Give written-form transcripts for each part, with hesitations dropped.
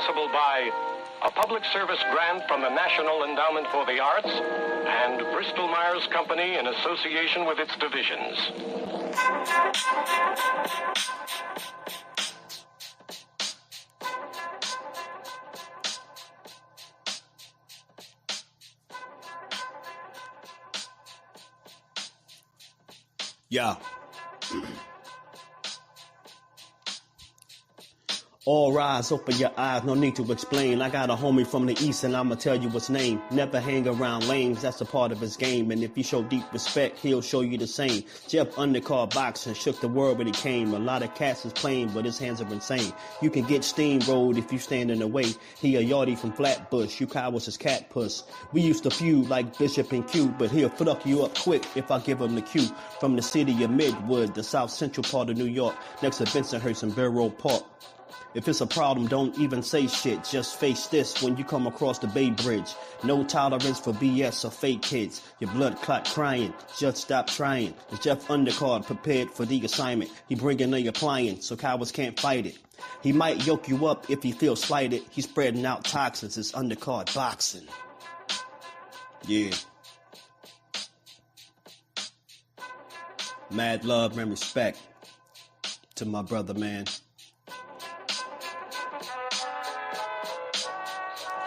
possible by a public service grant from the National Endowment for the Arts and Bristol-Myers Company in association with its divisions. Yeah. All rise, open your eyes, no need to explain. I got a homie from the east and I'ma tell you his name. Never hang around lames, that's a part of his game. And if you show deep respect, he'll show you the same. Jeff undercard boxing, shook the world when he came. A lot of cats is playing, but his hands are insane. You can get steamrolled if you stand in the way. He a yardie from Flatbush, you cowards his cat puss. We used to feud like Bishop and Q, but he'll fuck you up quick if I give him the cue. From the city of Midwood, the south central part of New York, next to Bensonhurst and Borough Park. If it's a problem, don't even say shit. Just face this when you come across the Bay Bridge. No tolerance for BS or fake kids. Your blood clot crying. Just stop trying. Is Jeff Undercard prepared for the assignment? He bringing a appliance so cowards can't fight it. He might yoke you up if he feels slighted. He's spreading out toxins. It's undercard boxing. Yeah. Mad love and respect to my brother, man.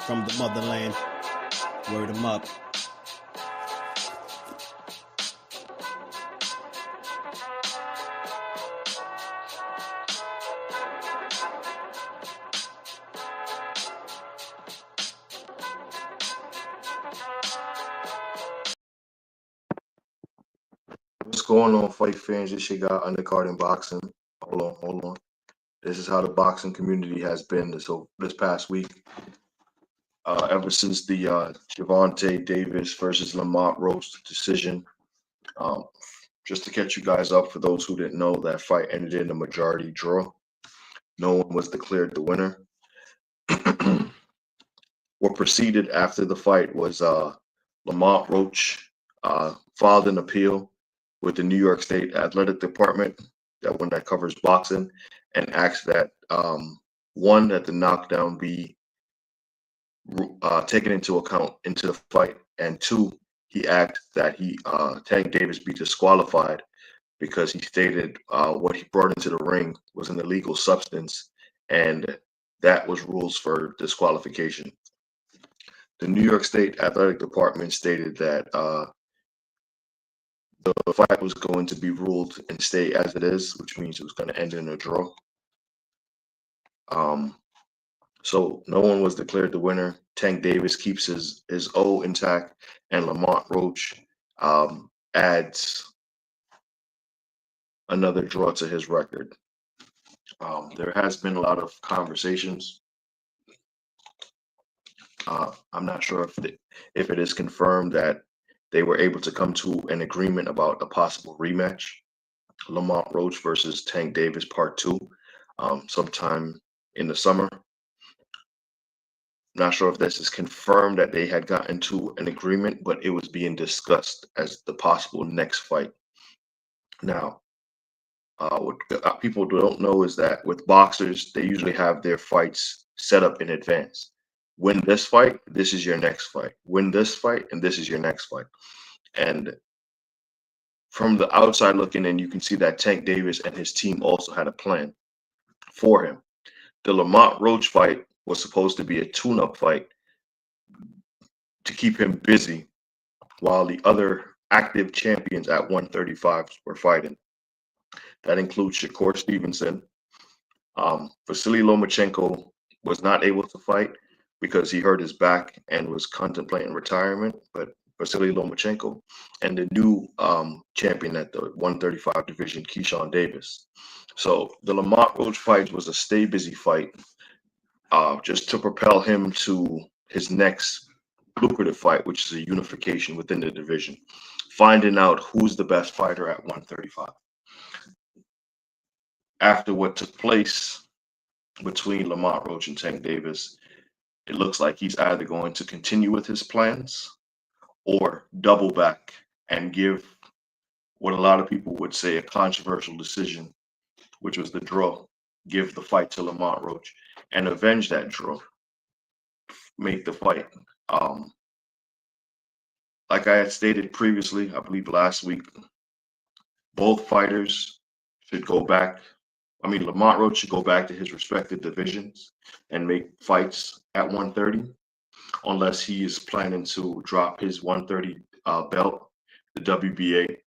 From the motherland, word him up. What's going on, fight fans? This shit got undercard in boxing. Hold on. This is how the boxing community has been this past week. Ever since the Gervonta Davis versus Lamont Roach decision. Just to catch you guys up, for those who didn't know, that fight ended in a majority draw. No one was declared the winner. What proceeded after the fight was Lamont Roach filed an appeal with the New York State Athletic Department, that one that covers boxing, and asked that one, that the knockdown be taken into account into the fight, and two, he asked that Tank Davis be disqualified because he stated what he brought into the ring was an illegal substance, and that was rules for disqualification. The New York State Athletic Department stated that the fight was going to be ruled and stay as it is, which means it was going to end in a draw. So no one was declared the winner. Tank Davis keeps his O intact, and Lamont Roach adds another draw to his record. There has been a lot of conversations. I'm not sure if it is confirmed that they were able to come to an agreement about a possible rematch, Lamont Roach versus Tank Davis Part 2, sometime in the summer. Not sure if this is confirmed that they had gotten to an agreement, but it was being discussed as the possible next fight. Now, what people don't know is that with boxers, they usually have their fights set up in advance. Win this fight, this is your next fight. Win this fight, and this is your next fight. And from the outside looking in, you can see that Tank Davis and his team also had a plan for him. The Lamont Roach fight was supposed to be a tune-up fight to keep him busy while the other active champions at 135 were fighting. That includes Shakur Stevenson. Vasily Lomachenko was not able to fight because he hurt his back and was contemplating retirement, but Vasily Lomachenko and the new champion at the 135 division, Keyshawn Davis. So the Lamont Roach fight was a stay busy fight, just to propel him to his next lucrative fight, which is a unification within the division, finding out who's the best fighter at 135. After what took place between Lamont Roach and Tank Davis, it looks like he's either going to continue with his plans or double back and give what a lot of people would say a controversial decision, which was the draw, give the fight to Lamont Roach and avenge that draw. make the fight. Like I had stated previously, I believe last week, both fighters should go back. I mean, Lamont Roach should go back to his respective divisions and make fights at 130, unless he is planning to drop his 130 belt, the WBA,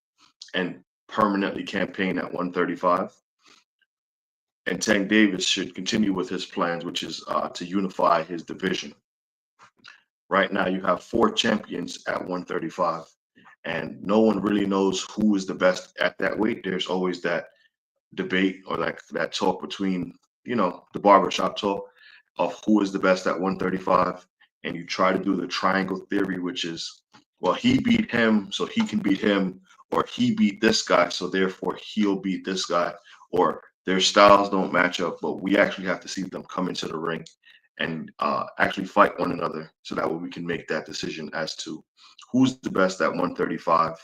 and permanently campaign at 135. And Tank Davis should continue with his plans, which is to unify his division. Right now, you have 4 champions at 135, and no one really knows who is the best at that weight. There's always that debate or that talk between, the barbershop talk of who is the best at 135. And you try to do the triangle theory, which is, well, he beat him, so he can beat him, or he beat this guy, so therefore he'll beat this guy, or their styles don't match up, but we actually have to see them come into the ring and actually fight one another, so that way we can make that decision as to who's the best at 135,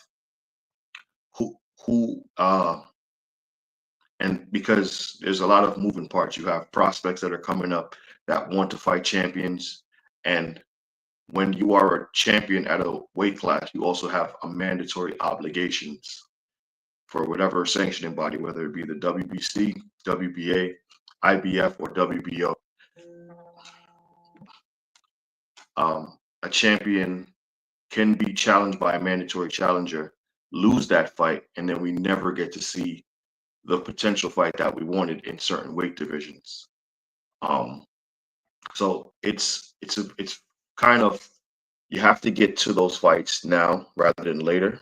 and because there's a lot of moving parts. You have prospects that are coming up that want to fight champions, and when you are a champion at a weight class, you also have a mandatory obligations for whatever sanctioning body, whether it be the WBC, WBA, IBF, or WBO. A champion can be challenged by a mandatory challenger, lose that fight, and then we never get to see the potential fight that we wanted in certain weight divisions. So it's kind of, you have to get to those fights now rather than later,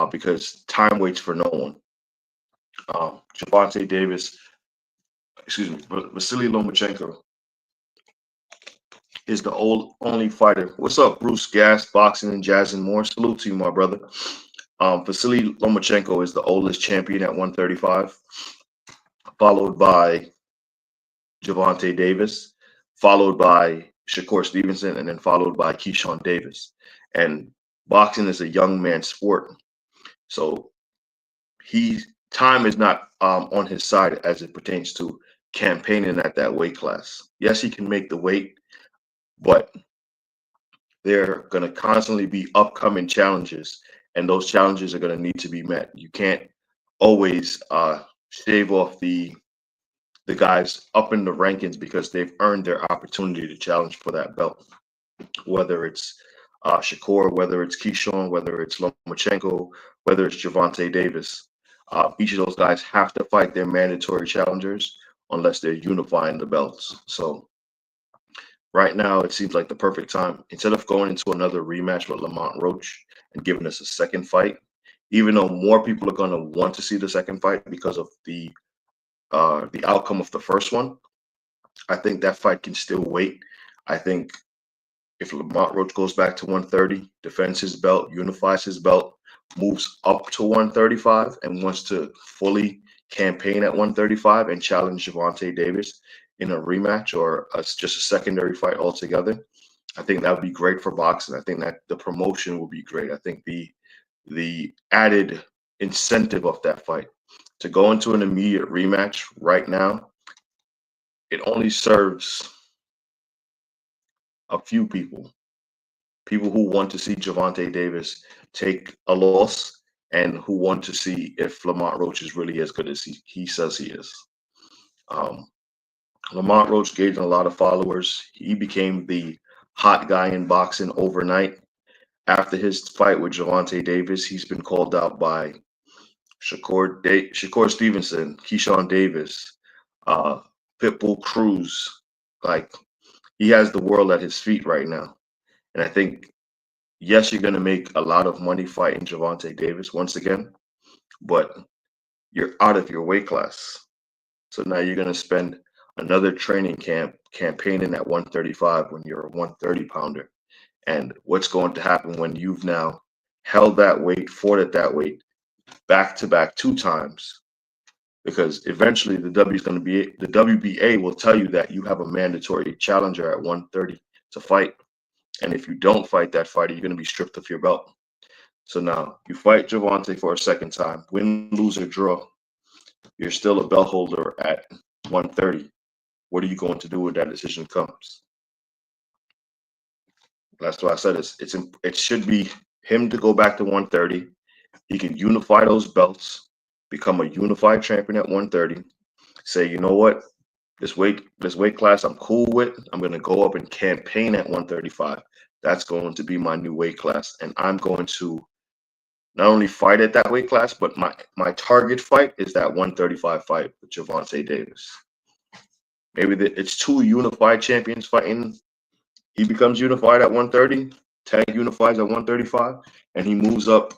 because time waits for no one. Vasily Lomachenko is the only fighter. What's up, Bruce Gas, Boxing and Jazz and More? Salute to you, my brother. Vasily Lomachenko is the oldest champion at 135, followed by Gervonta Davis, followed by Shakur Stevenson, and then followed by Keyshawn Davis. And boxing is a young man's sport, so time is not on his side as it pertains to campaigning at that weight class. Yes, he can make the weight, but there are going to constantly be upcoming challenges, and those challenges are going to need to be met. You can't always shave off the guys up in the rankings because they've earned their opportunity to challenge for that belt. Whether it's Shakur, whether it's Keyshawn, whether it's Lomachenko, whether it's Gervonta Davis, each of those guys have to fight their mandatory challengers unless they're unifying the belts. So right now, it seems like the perfect time. Instead of going into another rematch with Lamont Roach and giving us a second fight, even though more people are going to want to see the second fight because of the outcome of the first one, I think that fight can still wait. I think if Lamont Roach goes back to 130, defends his belt, unifies his belt, moves up to 135, and wants to fully campaign at 135 and challenge Gervonta Davis in a rematch or just a secondary fight altogether, I think that would be great for boxing. I think that the promotion will be great. I think the added incentive of that fight to go into an immediate rematch right now, it only serves a few people who want to see Gervonta Davis take a loss and who want to see if Lamont Roach is really as good as he says he is. Lamont Roach gained a lot of followers. He became the hot guy in boxing overnight. After his fight with Gervonta Davis, he's been called out by Shakur Stevenson, Keyshawn Davis, Pitbull Cruz. Like, he has the world at his feet right now. And I think, yes, you're going to make a lot of money fighting Gervonta Davis once again, but you're out of your weight class. So now you're going to spend another training camp campaigning at 135 when you're a 130 pounder. And what's going to happen when you've now held that weight, fought at that weight, back to back 2 times? Because eventually the WBA will tell you that you have a mandatory challenger at 130 to fight. And if you don't fight that fighter, you're going to be stripped of your belt. So now you fight Gervonta for a second time, win, lose, or draw. You're still a belt holder at 130. What are you going to do when that decision comes? That's why I said it should be him to go back to 130. He can unify those belts, become a unified champion at 130. Say, you know what, this weight class I'm cool with. I'm gonna go up and campaign at 135. That's going to be my new weight class, and I'm going to not only fight at that weight class, but my target fight is that 135 fight with Gervonta Davis. Maybe it's two unified champions fighting. He becomes unified at 130. Tank unifies at 135, and he moves up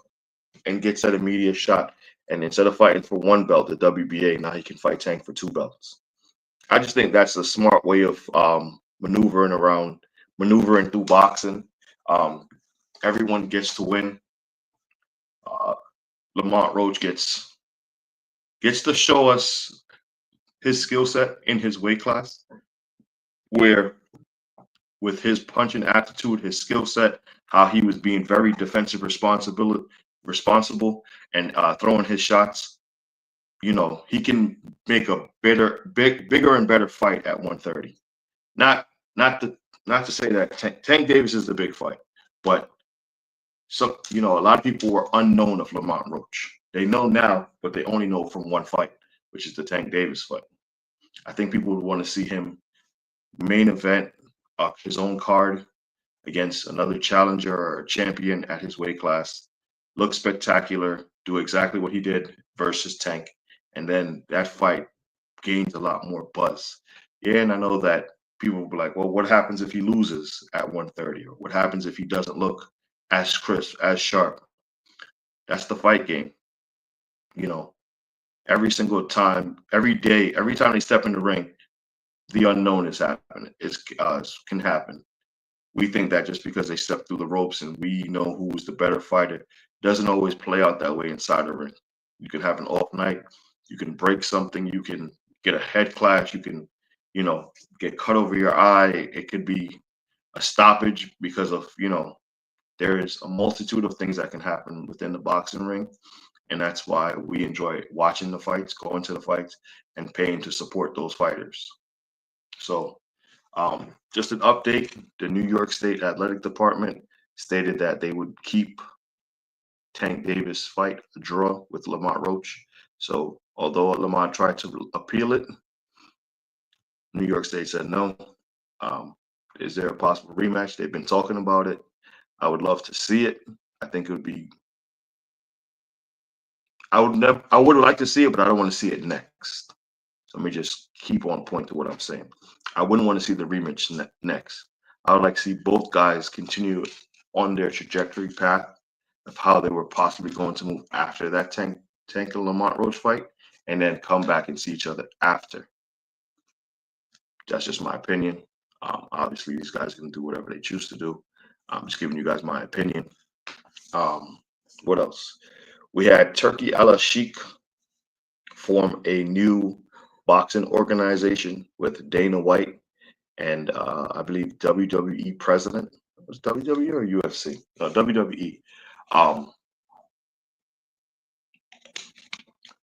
and gets that immediate shot. And instead of fighting for one belt, the WBA, now he can fight Tank for two belts. I just think that's a smart way of maneuvering through boxing. Everyone gets to win. Lamont Roach gets to show us his skill set in his weight class, where with his punching attitude, his skill set, how he was being very defensive responsible and throwing his shots. You know, he can make a bigger and better fight at 130. Not to say that Tank Davis is the big fight, but a lot of people were unknown of Lamont Roach. They know now, but they only know from one fight, which is the Tank Davis fight. I think people would want to see him main event his own card against another challenger or champion at his weight class, look spectacular, do exactly what he did versus Tank, and then that fight gains a lot more buzz. Yeah, and I know that people will be like, well, what happens if he loses at 130? Or what happens if he doesn't look as crisp, as sharp? That's the fight game. You know, every single time, every day, every time they step in the ring, the unknown is happening. Can happen. We think that just because they step through the ropes and we know who's the better fighter, doesn't always play out that way inside the ring. You can have an off night. You can break something. You can get a head clash. You can, get cut over your eye. It could be a stoppage because of, there is a multitude of things that can happen within the boxing ring. And that's why we enjoy watching the fights, going to the fights, and paying to support those fighters. So just an update, the New York State Athletic Department stated that they would keep Tank Davis fight a draw with Lamont Roach. So although Lamont tried to appeal it, New York State said no. Is there a possible rematch? They've been talking about it. I would love to see it. I think it would be. I would like to see it, but I don't want to see it next. So let me just keep on point to what I'm saying. I wouldn't want to see the rematch next. I would like to see both guys continue on their trajectory path of how they were possibly going to move after that Tank and Lamont Roach fight, and then come back and see each other after. That's just my opinion. Obviously, these guys can do whatever they choose to do. I'm just giving you guys my opinion. What else? We had Turki Al-Sheikh form a new boxing organization with Dana White and I believe WWE president. Was WWE or UFC? No, WWE.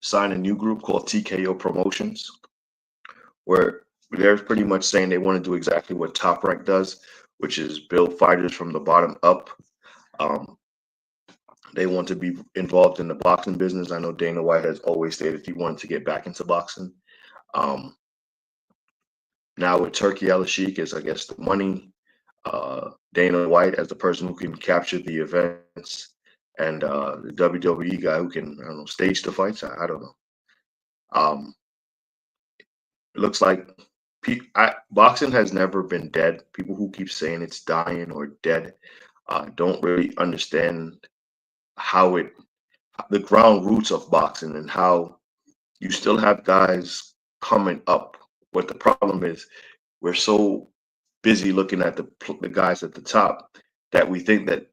Signed a new group called TKO Promotions, where they're pretty much saying they want to do exactly what Top Rank does, which is build fighters from the bottom up. They want to be involved in the boxing business. I know Dana White has always stated he wanted to get back into boxing. Now with Turki Al-Sheikh is, I guess, the money. Dana White as the person who can capture the events, and the WWE guy who can, I don't know, stage the fights. I don't know. It looks like boxing has never been dead. People who keep saying it's dying or dead don't really understand how the ground roots of boxing and how you still have guys coming up. What the problem is, we're so busy looking at the guys at the top that we think that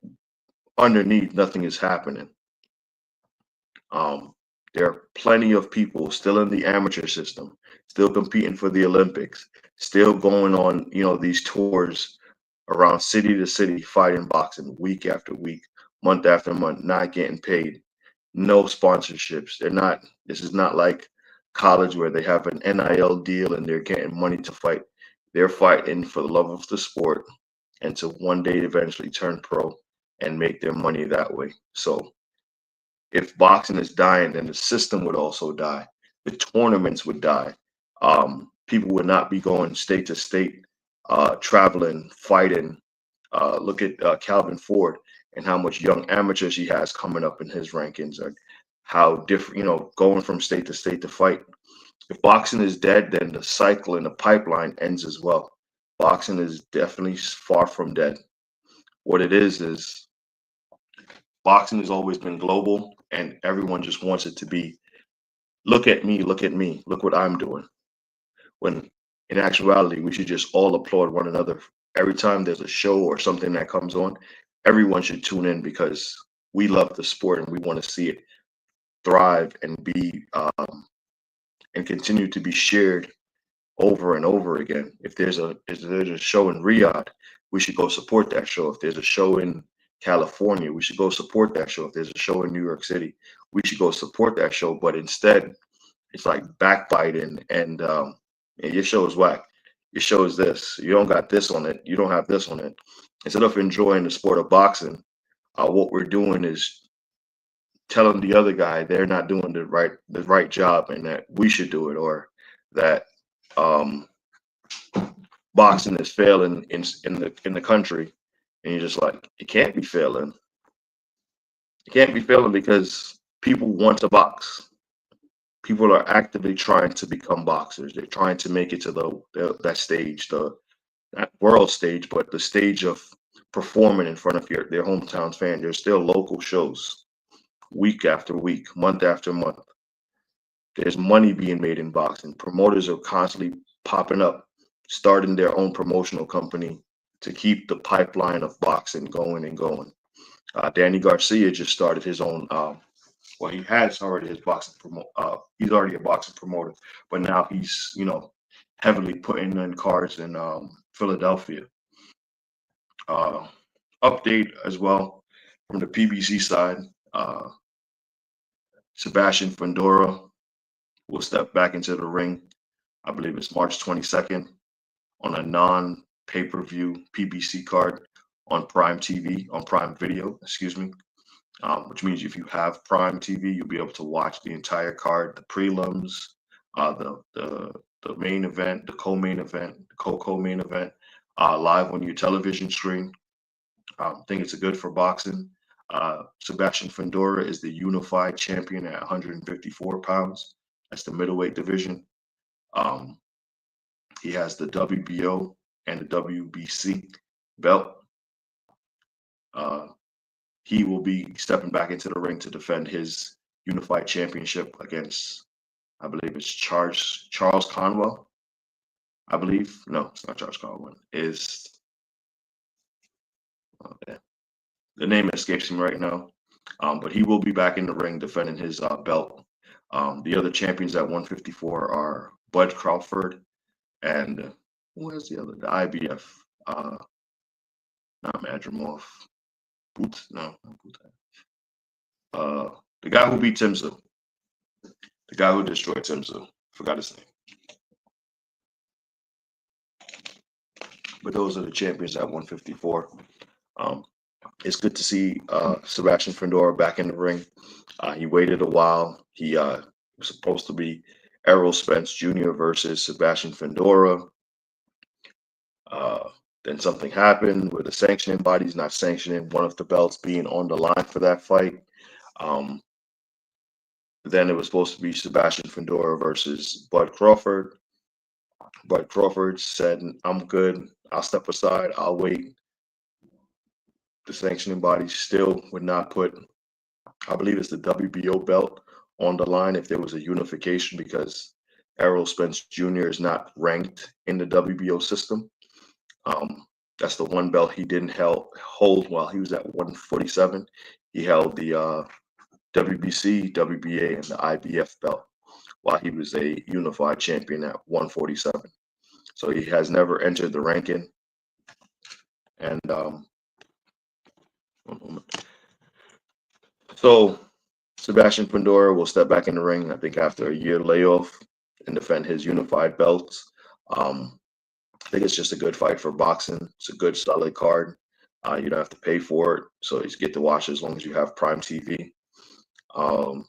underneath nothing is happening. There are plenty of people still in the amateur system, still competing for the Olympics, still going on, these tours around city to city, fighting boxing week after week, month after month, not getting paid, no sponsorships. This is not like college where they have an NIL deal and they're getting money to fight. They're fighting for the love of the sport, and to one day eventually turn pro and make their money that way. So if boxing is dying, then the system would also die. The tournaments would die. People would not be going state to state, traveling, fighting. Look at Calvin Ford and how much young amateurs he has coming up in his rankings, and how different, going from state to state to fight. If boxing is dead, then the cycle and the pipeline ends as well. Boxing is definitely far from dead. What it is boxing has always been global, and everyone just wants it to be, look at me, look what I'm doing. When in actuality, we should just all applaud one another. Every time there's a show or something that comes on, everyone should tune in because we love the sport and we want to see it thrive and be and continue to be shared over and over again. If there's a show in Riyadh, we should go support that show. If there's a show in California, we should go support that show. If there's a show in New York City, we should go support that show. But instead, it's like backbiting and your show is whack. Your show is this. You don't got this on it. You don't have this on it. Instead of enjoying the sport of boxing, what we're doing is telling the other guy they're not doing the right job and that we should do it, or that boxing is failing in the country, and you're just like, it can't be failing. It can't be failing because people want to box. People are actively trying to become boxers. They're trying to make it to that stage, not world stage, but the stage of performing in front of their hometown fan. There's still local shows, week after week, month after month. There's money being made in boxing. Promoters are constantly popping up, starting their own promotional company to keep the pipeline of boxing going and going. Danny Garcia just started his own. Well, he has already his boxing he's already a boxing promoter, but now he's heavily putting in cards in Philadelphia. Update as well from the PBC side. Sebastian Fundora will step back into the ring. I believe it's March 22nd on a non-pay-per-view PBC card on Prime TV, on Prime Video, excuse me. Which means if you have Prime TV, you'll be able to watch the entire card, the prelims, the main event, the co-main event, the co-main event, live on your television screen. I think it's good for boxing. Sebastian Fundora is the unified champion at 154 pounds. That's the middleweight division. He has the WBO and the WBC belt. He will be stepping back into the ring to defend his unified championship against, I believe it's Charles Conwell. I believe. No, it's not Charles Conwell. The name escapes me right now. But he will be back in the ring defending his belt. The other champions at 154 are Bud Crawford and who has the other? The IBF. Not Madrimov. Boots? No, not Boots. The guy who beat Timza. The guy who destroyed Timza. Forgot his name. But those are the champions at 154. It's good to see Sebastian Fundora back in the ring. He waited a while. He was supposed to be Errol Spence Jr. versus Sebastian Fundora. Then something happened where the sanctioning body's not sanctioning one of the belts being on the line for that fight. Then it was supposed to be Sebastian Fundora versus Bud Crawford. Bud Crawford said, I'm good. I'll step aside. I'll wait. The sanctioning body still would not put, I believe it's the WBO belt on the line if there was a unification, because Errol Spence Jr. is not ranked in the WBO system. That's the one belt he didn't hold while he was at 147. He held the WBC, WBA, and the IBF belt while he was a unified champion at 147. So he has never entered the ranking. And so Sebastian Fundora will step back in the ring, I think, after a year layoff and defend his unified belts. think it's just a good fight for boxing. It's a good, solid card. You don't have to pay for it, so you get to watch it as long as you have Prime TV. Um,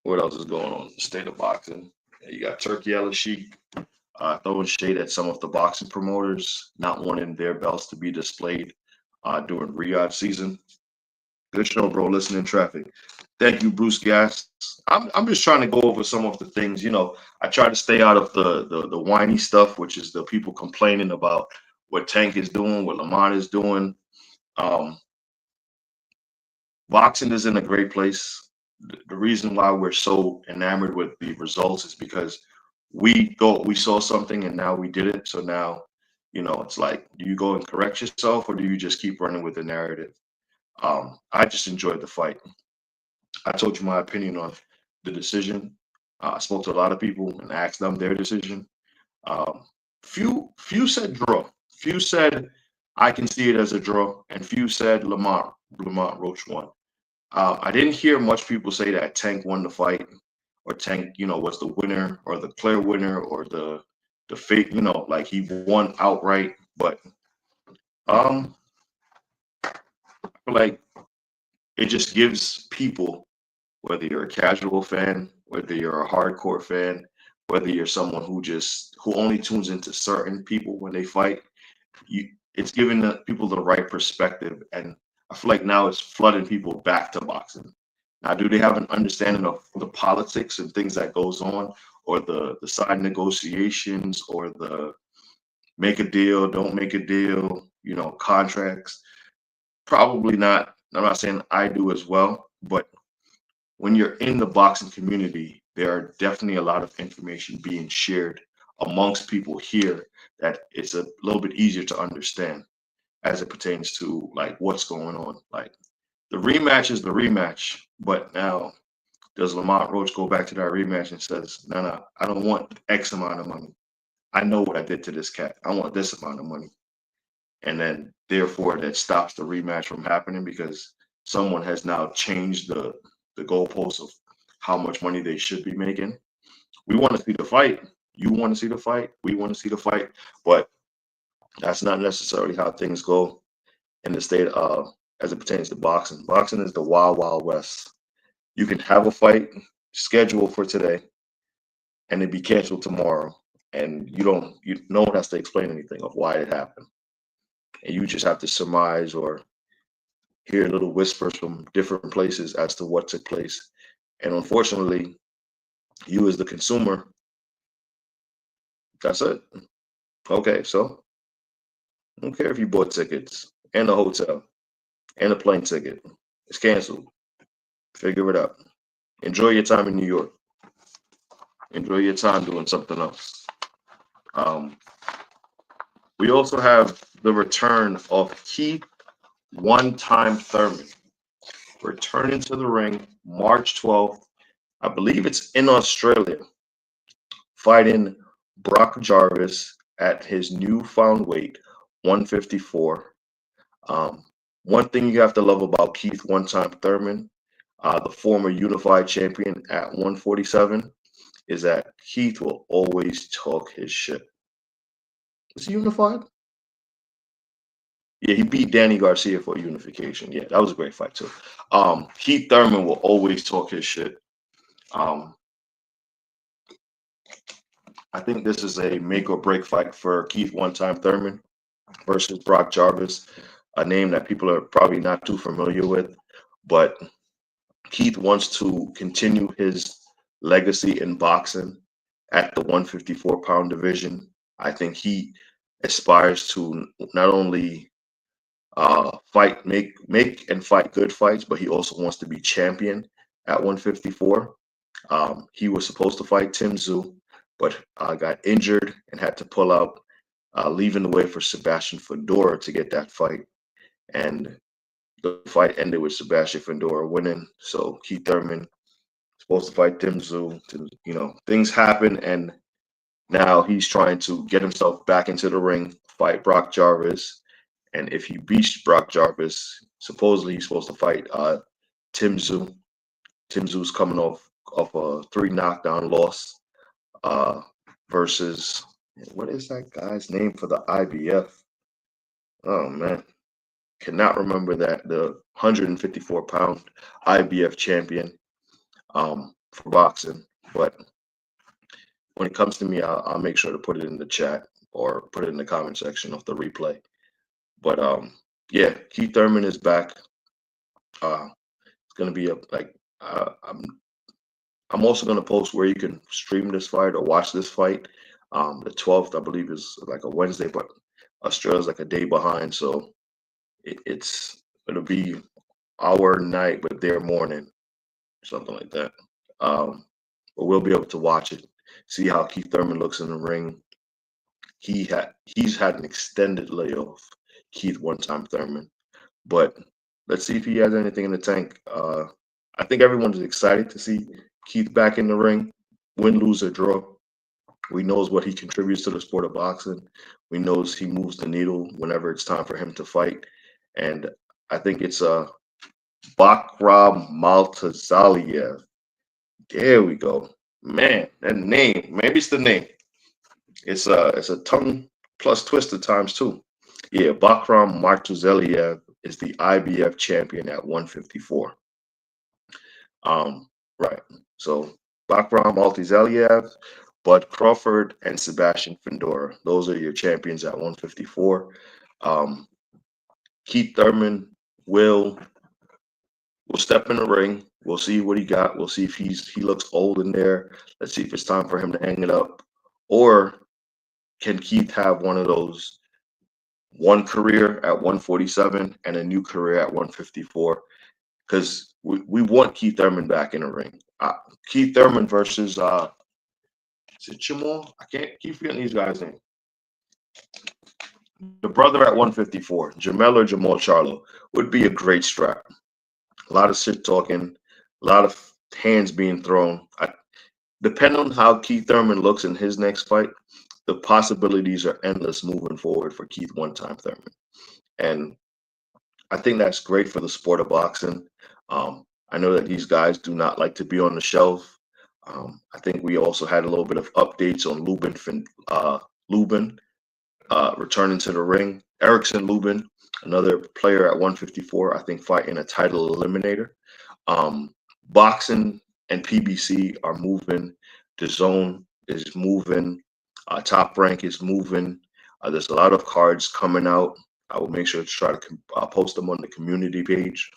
what else is going on? The state of boxing. You got Turkey El Sheik throwing shade at some of the boxing promoters, not wanting their belts to be displayed during Riyadh season. Good show, bro. Listening traffic. Thank you, Bruce Gas. I'm just trying to go over some of the things. I try to stay out of the whiny stuff, which is the people complaining about what Tank is doing, what Lamont is doing. Boxing is in a great place. The reason why we're so enamored with the results is because we thought we saw something and now we did it. So now, it's like, do you go and correct yourself or do you just keep running with the narrative? I just enjoyed the fight. I told you my opinion on the decision. I spoke to a lot of people and asked them their decision. Few said draw. Few said I can see it as a draw, and few said Lamont Roach won. I didn't hear much people say that Tank won the fight, or Tank, was the winner, or the clear winner, or the fake, like he won outright. But I feel like it just gives people, whether you're a casual fan, whether you're a hardcore fan, whether you're someone who only tunes into certain people when they fight, it's giving the people the right perspective. And I feel like now it's flooding people back to boxing. Now, do they have an understanding of the politics and things that goes on, or the side negotiations, or the make a deal, don't make a deal, contracts? Probably not. I'm not saying I do as well, but when you're in the boxing community, there are definitely a lot of information being shared amongst people here that it's a little bit easier to understand as it pertains to like what's going on. Like the rematch is the rematch, but now does Lamont Roach go back to that rematch and says, no, I don't want X amount of money. I know what I did to this cat. I want this amount of money. And then therefore that stops the rematch from happening because someone has now changed the goalposts of how much money they should be making. We want to see the fight. You want to see the fight. We want to see the fight. But that's not necessarily how things go in the state as it pertains to boxing. Boxing is the wild, wild west. You can have a fight scheduled for today and it be canceled tomorrow. And no one has to explain anything of why it happened. And you just have to surmise or hear little whispers from different places as to what took place. And unfortunately, you as the consumer, that's it. Okay, so I don't care if you bought tickets and a hotel and a plane ticket. It's canceled. Figure it out. Enjoy your time in New York. Enjoy your time doing something else. We also have the return of Keith One-Time Thurman returning to the ring March 12th. I believe it's in Australia, fighting Brock Jarvis at his newfound weight, 154. One thing you have to love about Keith One-Time Thurman, the former unified champion at 147, is that Keith will always talk his shit. Is he unified? Yeah, he beat Danny Garcia for unification. Yeah, that was a great fight too. Keith Thurman will always talk his shit. I think this is a make or break fight for Keith One-Time Thurman versus Brock Jarvis, a name that people are probably not too familiar with. But Keith wants to continue his legacy in boxing at the 154-pound division. I think he aspires to not only make and fight good fights, but he also wants to be champion at 154. He was supposed to fight Tim Tszyu, but got injured and had to pull out, leaving the way for Sebastian Fundora to get that fight. And the fight ended with Sebastian Fundora winning. So Keith Thurman supposed to fight Tim Tszyu. Things happen, and now he's trying to get himself back into the ring, fight Brock Jarvis. And if he beats Brock Jarvis, supposedly he's supposed to fight Tim Tszyu. Tim Tszyu's coming off a 3 knockdown loss versus What is that guy's name for the IBF? Oh man, cannot remember that. The 154-pound IBF champion for boxing. But when it comes to me, I'll make sure to put it in the chat or put it in the comment section of the replay. But yeah, Keith Thurman is back. It's gonna be I'm also gonna post where you can stream this fight or watch this fight. The 12th, I believe, is like a Wednesday, but Australia's like a day behind, so it'll be our night, but their morning, something like that. But we'll be able to watch it, see how Keith Thurman looks in the ring. He's had an extended layoff, Keith one-time Thurman, but let's see if he has anything in the tank. I think everyone's excited to see Keith back in the ring, win, lose, or draw. We knows what he contributes to the sport of boxing. We knows he moves the needle whenever it's time for him to fight. And I think it's Bakram Maltazaliev. There we go. Man, that name. Maybe it's the name. It's a tongue plus twister times two. Yeah, Bakram Martuzaliev is the IBF champion at 154. Right. So Bakram Maltuzaliev, Bud Crawford, and Sebastian Fundora. Those are your champions at 154. Keith Thurman will step in the ring. We'll see what he got. We'll see if he looks old in there. Let's see if it's time for him to hang it up. Or can Keith have one of those, one career at 147 and a new career at 154? Because we want Keith Thurman back in the ring. Keith Thurman versus is it Jamal? I keep forgetting these guys' name. The brother at 154, Jamel or Jamal Charlo, would be a great strap. A lot of shit talking, a lot of hands being thrown. Depending on how Keith Thurman looks in his next fight, the possibilities are endless moving forward for Keith one-time Thurman. And I think that's great for the sport of boxing. I know that these guys do not like to be on the shelf. I think we also had a little bit of updates on Lubin returning to the ring. Erickson Lubin, another player at 154, I think fighting a title eliminator. Boxing and PBC are moving. DAZN is moving. Top Rank is moving. There's a lot of cards coming out. I will make sure to try to post them on the community page.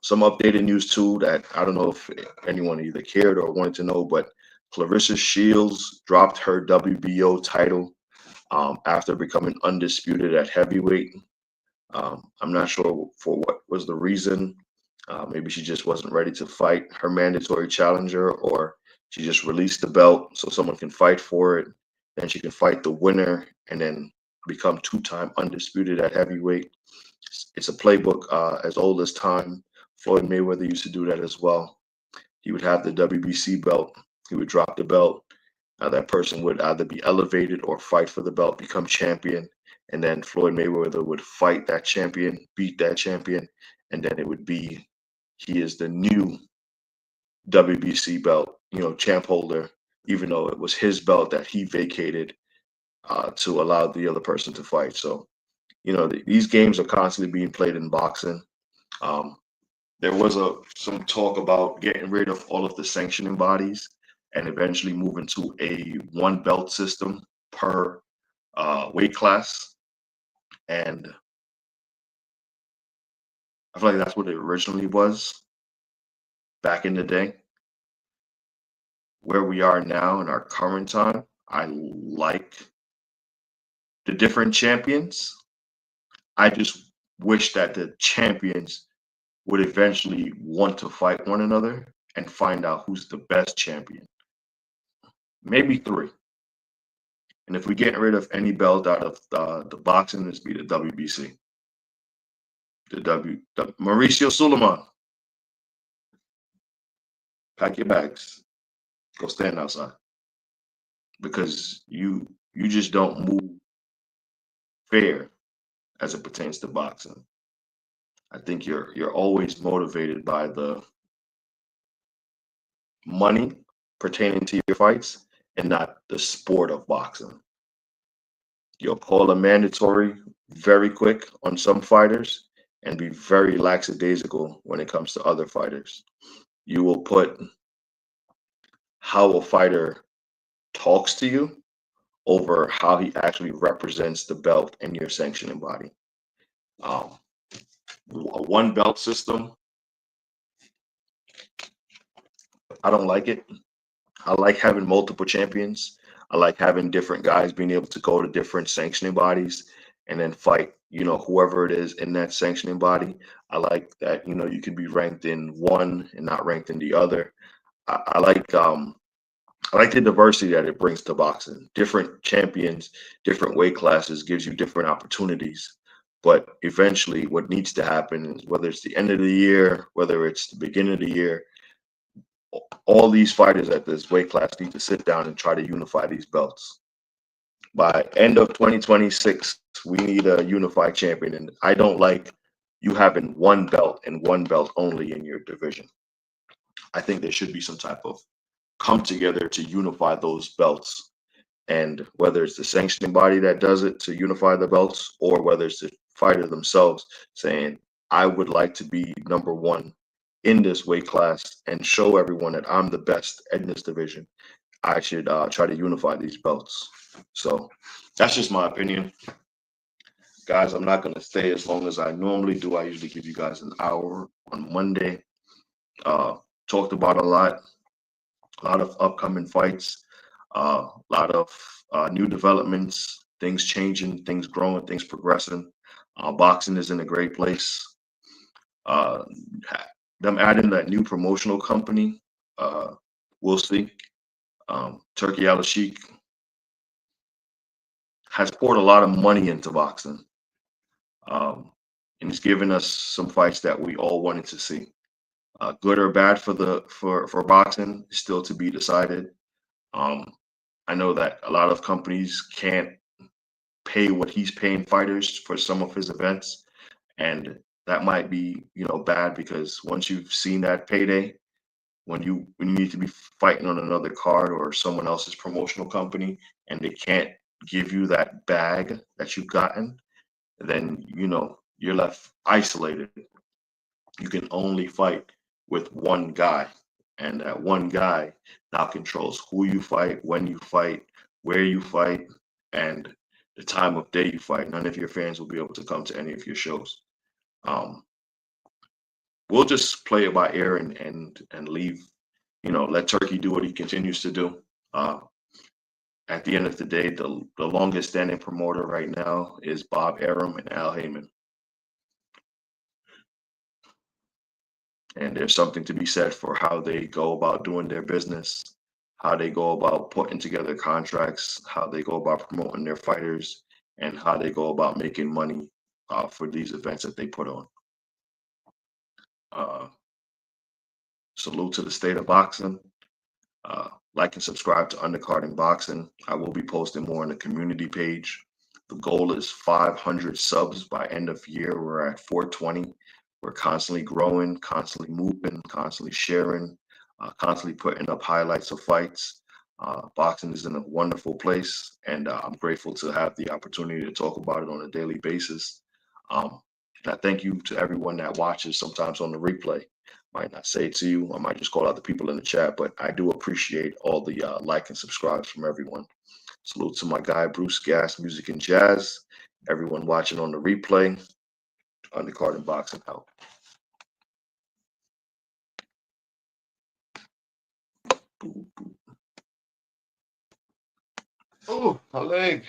Some updated news too that I don't know if anyone either cared or wanted to know, but Clarissa Shields dropped her WBO title after becoming undisputed at heavyweight. I'm not sure for what was the reason. Maybe she just wasn't ready to fight her mandatory challenger, or she just released the belt so someone can fight for it. Then she can fight the winner and then become two-time undisputed at heavyweight. It's a playbook as old as time. Floyd Mayweather used to do that as well. He would have the WBC belt. He would drop the belt. That person would either be elevated or fight for the belt, become champion. And then Floyd Mayweather would fight that champion, beat that champion. And then it would be, he is the new WBC belt, champ holder, even though it was his belt that he vacated to allow the other person to fight. So, these games are constantly being played in boxing. There was some talk about getting rid of all of the sanctioning bodies and eventually moving to a one belt system per weight class. And I feel like that's what it originally was back in the day. Where we are now in our current time, I like the different champions. I just wish that the champions would eventually want to fight one another and find out who's the best champion. Maybe 3. And if we get rid of any belt out of the boxing, it's be the WBC. Mauricio Suleiman. Pack your bags. Go stand outside. Because you just don't move fair as it pertains to boxing. I think you're always motivated by the money pertaining to your fights and not the sport of boxing. You'll call a mandatory very quick on some fighters and be very lackadaisical when it comes to other fighters. You will put how a fighter talks to you over how he actually represents the belt in your sanctioning body. Um, a one belt system, I don't like it. I like having multiple champions. I like having different guys being able to go to different sanctioning bodies and then fight, whoever it is in that sanctioning body. I like that, you can be ranked in one and not ranked in the other. I like the diversity that it brings to boxing. Different champions, different weight classes gives you different opportunities. But eventually, what needs to happen is whether it's the end of the year, whether it's the beginning of the year, all these fighters at this weight class need to sit down and try to unify these belts. By end of 2026, we need a unified champion. And I don't like you having one belt and one belt only in your division. I think there should be some type of come together to unify those belts. And whether it's the sanctioning body that does it to unify the belts, or whether it's the fighter themselves saying, I would like to be number one in this weight class and show everyone that I'm the best in this division, I should try to unify these belts. So that's just my opinion. Guys, I'm not going to stay as long as I normally do. I usually give you guys an hour on Monday. Talked about a lot of upcoming fights, a lot of new developments, things changing, things growing, things progressing. Boxing is in a great place. Them adding that new promotional company, we'll see. Turkey Al Sheikh has poured a lot of money into boxing, and he's given us some fights that we all wanted to see. Good or bad for boxing, still to be decided. I know that a lot of companies can't pay what he's paying fighters for some of his events, and that might be bad, because once you've seen that payday, when you need to be fighting on another card or someone else's promotional company, and they can't give you that bag that you've gotten, then you're left isolated. You can only fight with one guy, and that one guy now controls who you fight, when you fight, where you fight, and the time of day you fight. None of your fans will be able to come to any of your shows. We'll just play it by ear and leave, let Turkey do what he continues to do. At the end of the day, the longest standing promoter right now is Bob Arum and Al Heyman. And there's something to be said for how they go about doing their business, how they go about putting together contracts, how they go about promoting their fighters, and how they go about making money for these events that they put on. Salute to the state of boxing. Like and subscribe to Undercarding Boxing. I will be posting more on the community page. The goal is 500 subs by end of year. We're at 420. We're constantly growing, constantly moving, constantly sharing, constantly putting up highlights of fights. Boxing is in a wonderful place, and I'm grateful to have the opportunity to talk about it on a daily basis. And I thank you to everyone that watches sometimes on the replay. Might not say it to you. I might just call out the people in the chat, but I do appreciate all the like and subscribes from everyone. Salute to my guy, Bruce Gas, Music and Jazz. Everyone watching on the replay. Undercard and Boxing out. Oh, my leg.